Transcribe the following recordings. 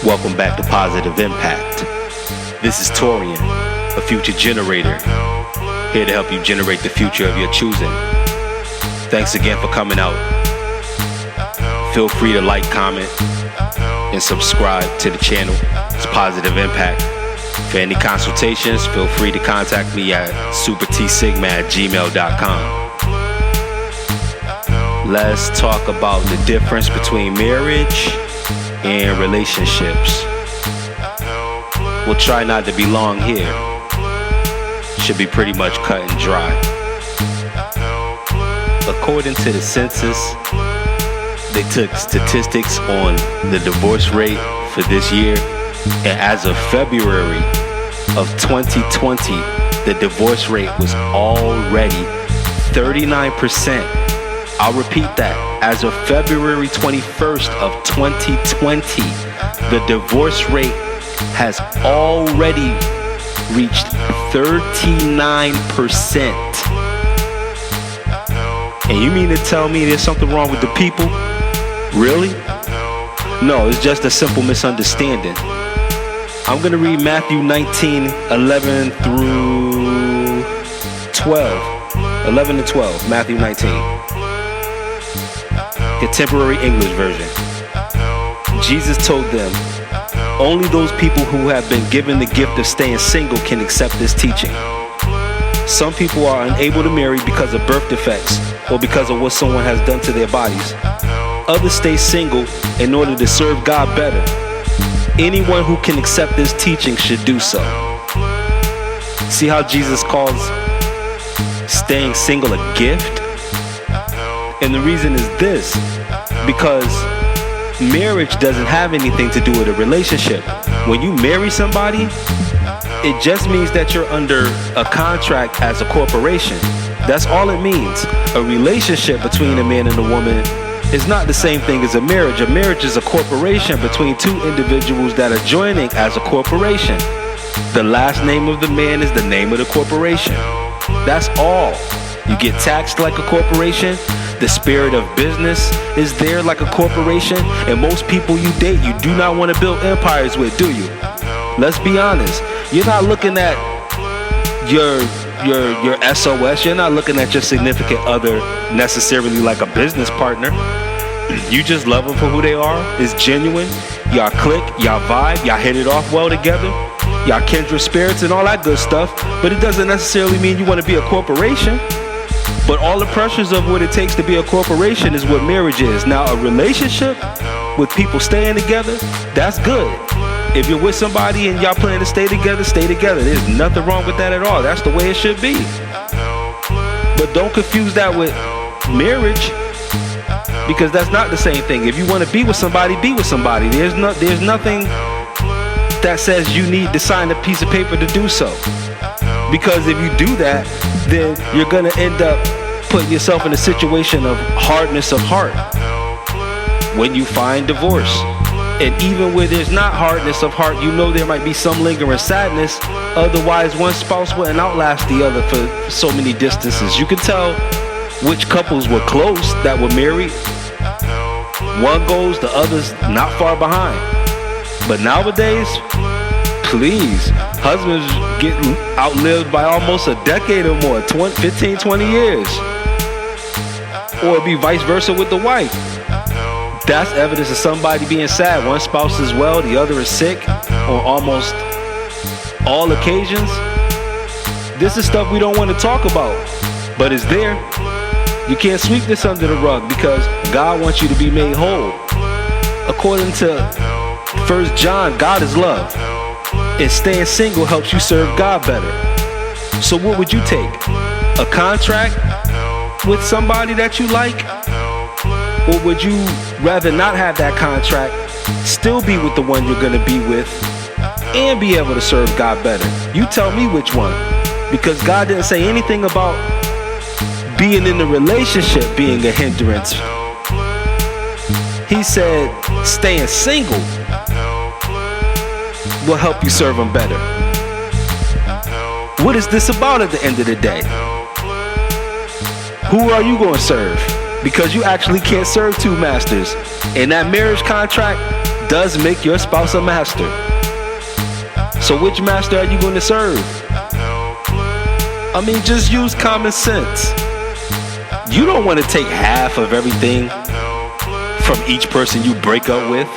Welcome back to Positive Impact. This is Torian, a future generator, here to help you generate the future of your choosing. Thanks again for coming out. Feel free to like, comment, and subscribe to the channel. It's Positive Impact. For any consultations, feel free to contact me at supertsigma@gmail.com. Let's talk about the difference between marriage and relationships. We'll try not to be long here. Should be pretty much cut and dry. According to the census, they took statistics on the divorce rate for this year, and as of February of 2020, the divorce rate was already 39%. I'll repeat that. As of February 21st of 2020, the divorce rate has already reached 39%. And you mean to tell me there's something wrong with the people? Really? No, it's just a simple misunderstanding. I'm going to read Matthew 19:11 through 12. 11 to 12, Matthew 19. Contemporary English version. Jesus told them, only those people who have been given the gift of staying single can accept this teaching. Some people are unable to marry because of birth defects or because of what someone has done to their bodies. Others stay single in order to serve God better. Anyone who can accept this teaching should do so. See how Jesus calls staying single a gift? And the reason is this, because marriage doesn't have anything to do with a relationship. When you marry somebody, it just means that you're under a contract as a corporation. That's all it means. A relationship between a man and a woman is not the same thing as a marriage. A marriage is a corporation between two individuals that are joining as a corporation. The last name of the man is the name of the corporation. That's all. You get taxed like a corporation. The spirit of business is there like a corporation. And most people you date, you do not want to build empires with, do you? Let's be honest. You're not looking at your SOS. You're not looking at your significant other necessarily like a business partner. You just love them for who they are. It's genuine. Y'all click, y'all vibe, y'all hit it off well together. Y'all kindred spirits and all that good stuff. But it doesn't necessarily mean you want to be a corporation. But all the pressures of what it takes to be a corporation is what marriage is. Now, a relationship with people staying together, that's good. If you're with somebody and y'all plan to stay together, stay together. There's nothing wrong with that at all. That's the way it should be. But don't confuse that with marriage, because that's not the same thing. If you want to be with somebody, be with somebody. There's nothing that says you need to sign a piece of paper to do so. Because if you do that, then you're going to end up putting yourself in a situation of hardness of heart when you find divorce. And even where there's not hardness of heart, you know there might be some lingering sadness. Otherwise, one spouse wouldn't outlast the other for so many distances. You can tell which couples were close that were married. One goes, the other's not far behind. But nowadays, please, husbands get outlived by almost a decade or more, 15, 20 years. Or it'd be vice versa with the wife. That's evidence of somebody being sad. One spouse is well, the other is sick on almost all occasions. This is stuff we don't want to talk about, but it's there. You can't sweep this under the rug because God wants you to be made whole. According to 1 John, God is love. And staying single helps you serve God better. So what would you take? A contract with somebody that you like? Or would you rather not have that contract, still be with the one you're going to be with, and be able to serve God better? You tell me which one. Because God didn't say anything about being in a relationship being a hindrance. He said staying single will help you serve him better. What is this about at the end of the day? Who are you going to serve? Because you actually can't serve two masters. And that marriage contract does make your spouse a master. So which master are you going to serve? I mean, just use common sense. You don't want to take half of everything from each person you break up with.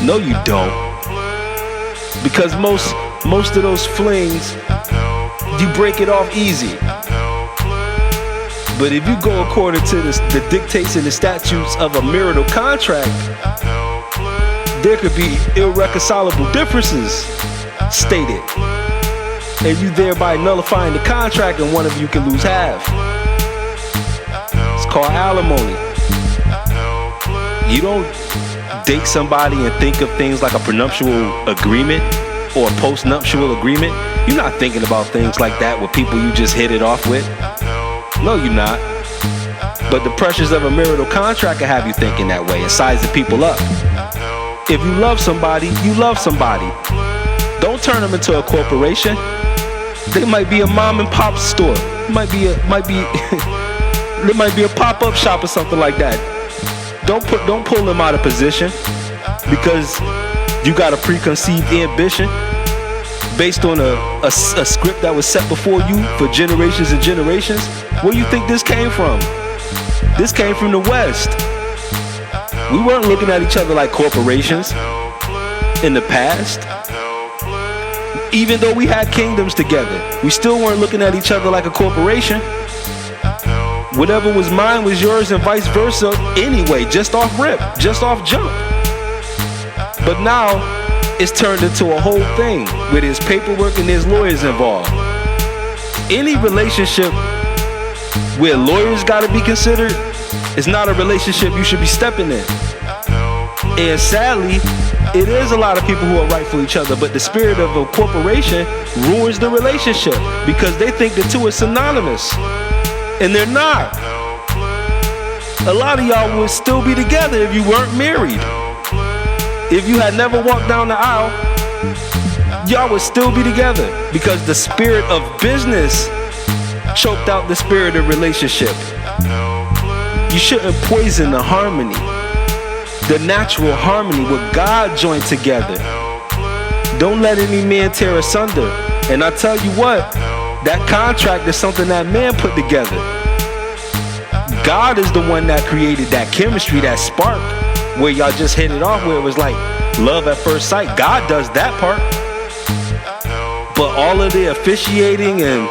No, you don't. Because most of those flings, you break it off easy. But if you go according to the dictates and the statutes of a marital contract, there could be irreconcilable differences stated, and you thereby nullifying the contract, and one of you can lose half. It's called alimony. You don't date somebody and think of things like a prenuptial agreement or a postnuptial agreement. You're not thinking about things like that with people you just hit it off with. No, you're not. But the pressures of a marital contract can have you thinking that way and sizing people up. If you love somebody, you love somebody. Don't turn them into a corporation. They might be a mom and pop store. It might be there might be a pop-up shop or something like that. Don't pull them out of position because you got a preconceived ambition based on a script that was set before you for generations and generations. Where do you think this came from? This came from the West. We weren't looking at each other like corporations in the past. Even though we had kingdoms together, we still weren't looking at each other like a corporation. Whatever was mine was yours and vice versa anyway, just off rip, just off jump. But now it's turned into a whole thing where there's paperwork and there's lawyers involved. Any relationship where lawyers got to be considered is not a relationship you should be stepping in. And sadly, it is a lot of people who are right for each other, but the spirit of a corporation ruins the relationship because they think the two are synonymous. And they're not. A lot of y'all would still be together if you weren't married. If you had never walked down the aisle, y'all would still be together because the spirit of business choked out the spirit of relationship. You shouldn't poison the harmony, the natural harmony with God joined together. Don't let any man tear asunder. And I tell you what, that contract is something that man put together. God is the one that created that chemistry, that spark, where y'all just hit it off, where it was like love at first sight. God does that part. But all of the officiating and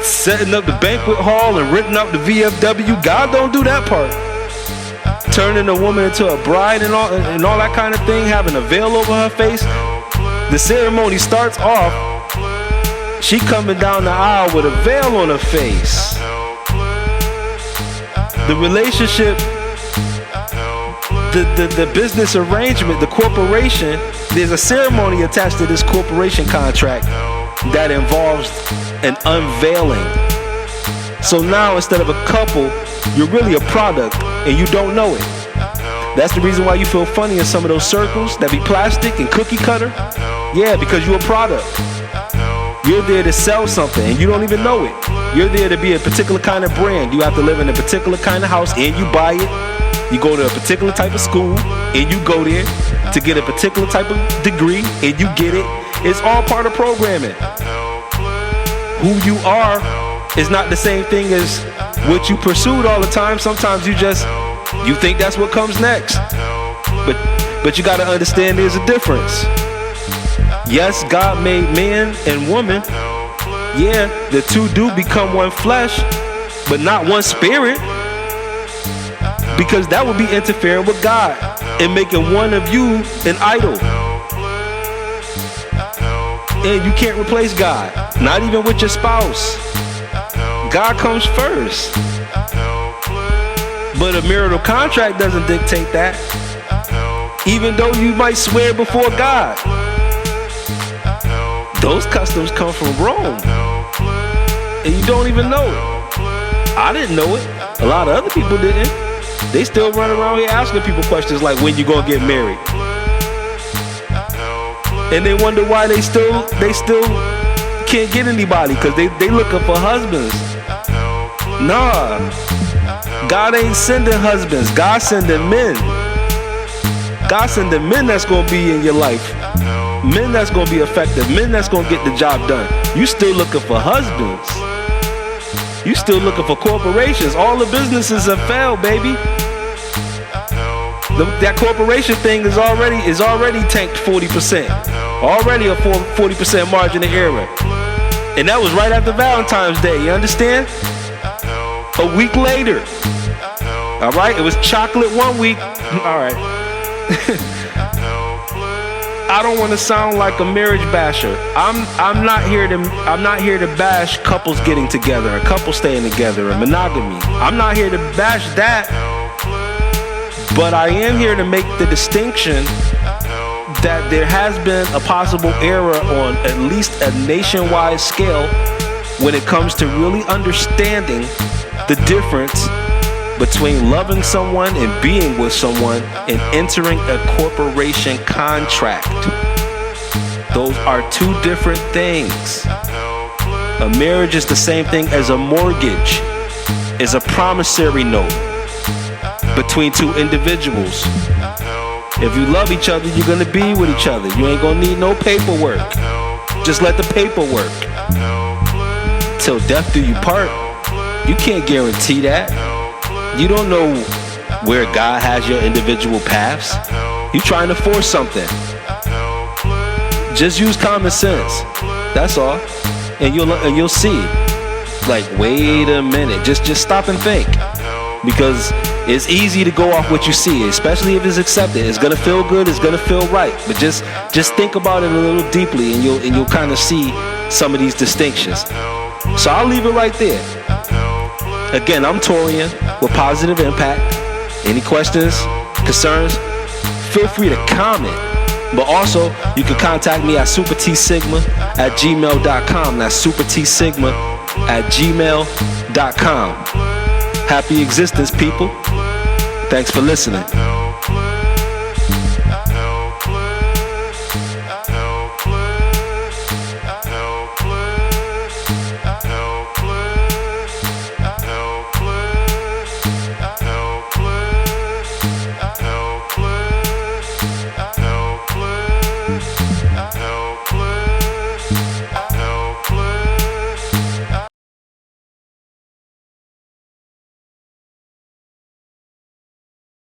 setting up the banquet hall and renting out the VFW, God don't do that part. Turning a woman into a bride and all that kind of thing, having a veil over her face. The ceremony starts off, she coming down the aisle with a veil on her face. The relationship, the business arrangement, the corporation, there's a ceremony attached to this corporation contract that involves an unveiling. So now instead of a couple, you're really a product and you don't know it. That's the reason why you feel funny in some of those circles that be plastic and cookie cutter. Yeah, because you're a product. You're there to sell something and you don't even know it. You're there to be a particular kind of brand. You have to live in a particular kind of house and you buy it. You go to a particular type of school and you go there to get a particular type of degree and you get it. It's all part of programming. Who you are is not the same thing as what you pursued all the time. Sometimes you think that's what comes next. But you got to understand there's a difference. Yes, God made man and woman. Yeah, the two do become one flesh, but not one spirit. Because that would be interfering with God and making one of you an idol. And you can't replace God, not even with your spouse. God comes first. But a marital contract doesn't dictate that. Even though you might swear before God. Those customs come from Rome. And you don't even know it. I didn't know it. A lot of other people didn't. They still run around here asking people questions like, when you gonna get married? And they wonder why they still can't get anybody, because they looking for husbands. Nah. God ain't sending husbands. God's sending men. God sending men that's gonna be in your life, men that's gonna be effective, men that's gonna get the job done. You still looking for husbands. You still looking for corporations. All the businesses have failed, baby. That corporation thing is already tanked 40%. Already a 40% margin of error. And that was right after Valentine's Day, you understand? A week later. All right, it was chocolate 1 week. All right. I don't want to sound like a marriage basher. I'm not here to bash couples getting together and couples staying together and monogamy. I'm not here to bash that. But I am here to make the distinction that there has been a possible error on at least a nationwide scale when it comes to really understanding the difference between loving someone and being with someone and entering a corporation contract. Those are two different things. A marriage is the same thing as a mortgage, is a promissory note between two individuals. If you love each other, you're gonna be with each other. You ain't gonna need no paperwork. Just let the paper work. Till death do you part. You can't guarantee that. You don't know where God has your individual paths. You trying to force something. Just use common sense. That's all. And you'll see. Like, wait a minute. Just stop and think. Because it's easy to go off what you see, especially if it's accepted. It's gonna feel good, it's gonna feel right. But just think about it a little deeply and you'll kind of see some of these distinctions. So I'll leave it right there. Again, I'm Torian with Positive Impact. Any questions, concerns, feel free to comment. But also, you can contact me at supertsigma@gmail.com. That's supertsigma@gmail.com. Happy existence, people. Thanks for listening.